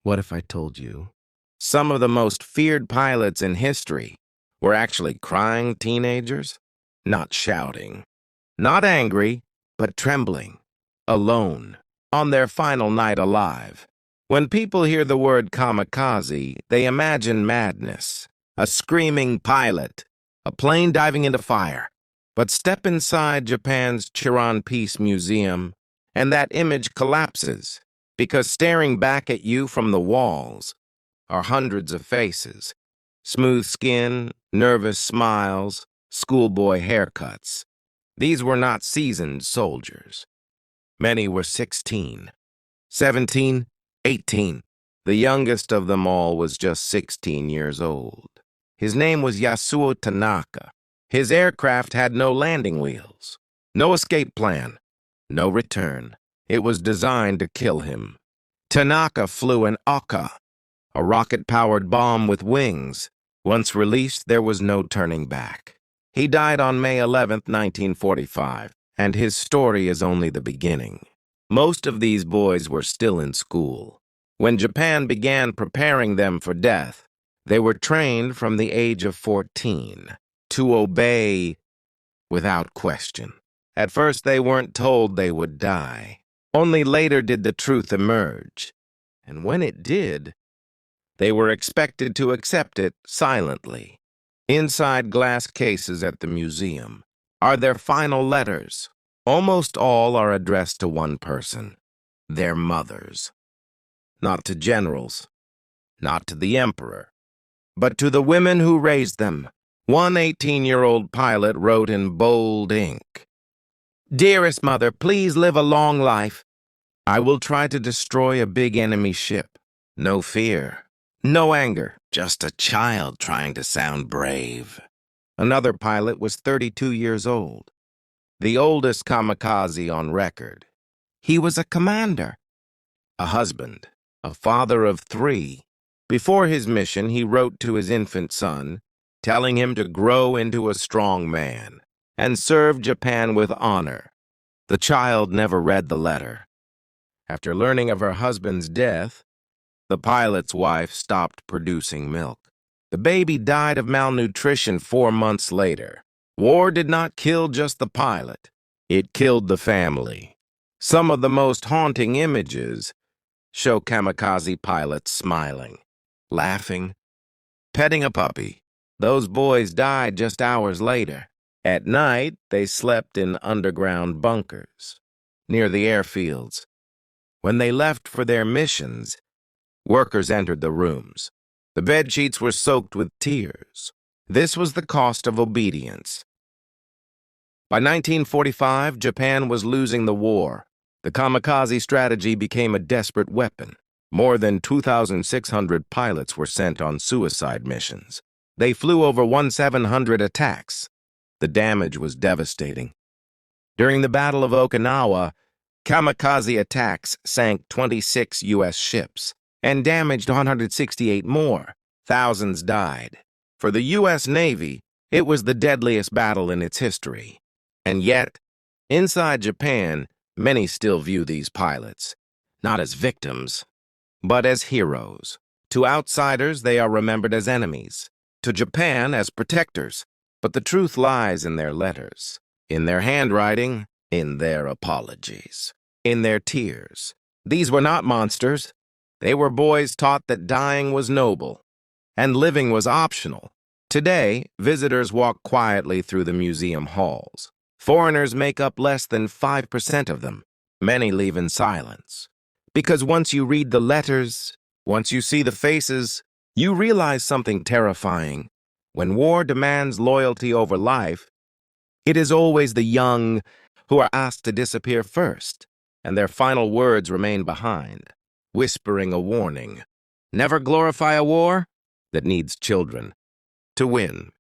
What if I told you some of the most feared pilots in history were actually crying teenagers? Not shouting, not angry, but trembling, alone, on their final night alive. When people hear the word kamikaze, they imagine madness, a screaming pilot, a plane diving into fire. But step inside Japan's Chiron Peace Museum, and that image collapses, because staring back at you from the walls are hundreds of faces, smooth skin, nervous smiles, schoolboy haircuts. These were not seasoned soldiers. Many were 16, 17, 18. The youngest of them all was just 16 years old. His name was Yasuo Tanaka. His aircraft had no landing wheels, no escape plan, no return. It was designed to kill him. Tanaka flew an Aka, a rocket-powered bomb with wings. Once released, there was no turning back. He died on May 11, 1945, and his story is only the beginning. Most of these boys were still in school. When Japan began preparing them for death, they were trained from the age of 14 to obey without question. At first, they weren't told they would die. Only later did the truth emerge. And when it did, they were expected to accept it silently. Inside glass cases at the museum are their final letters. Almost all are addressed to one person, their mothers. Not to generals, not to the emperor, but to the women who raised them. One 18-year-old pilot wrote in bold ink, "Dearest mother, please live a long life. I will try to destroy a big enemy ship. No fear, no anger, just a child trying to sound brave." Another pilot was 32 years old, the oldest kamikaze on record. He was a commander, a husband, a father of 3. Before his mission, he wrote to his infant son, telling him to grow into a strong man and serve Japan with honor. The child never read the letter. After learning of her husband's death, the pilot's wife stopped producing milk. The baby died of malnutrition 4 months later. War did not kill just the pilot. It killed the family. Some of the most haunting images show kamikaze pilots smiling, laughing, petting a puppy. Those boys died just hours later. At night, they slept in underground bunkers near the airfields. When they left for their missions, workers entered the rooms. The bedsheets were soaked with tears. This was the cost of obedience. By 1945, Japan was losing the war. The kamikaze strategy became a desperate weapon. More than 2,600 pilots were sent on suicide missions. They flew over 1,700 attacks. The damage was devastating. During the Battle of Okinawa, kamikaze attacks sank 26 U.S. ships and damaged 168 more. Thousands died. For the U.S. Navy, it was the deadliest battle in its history. And yet, inside Japan, many still view these pilots, not as victims, but as heroes. To outsiders, they are remembered as enemies. To Japan, as protectors. But the truth lies in their letters, in their handwriting, in their apologies, in their tears. These were not monsters. They were boys taught that dying was noble and living was optional. Today, visitors walk quietly through the museum halls. Foreigners make up less than 5% of them. Many leave in silence. Because once you read the letters, once you see the faces, you realize something terrifying. When war demands loyalty over life, it is always the young who are asked to disappear first, and their final words remain behind, whispering a warning. Never glorify a war that needs children to win.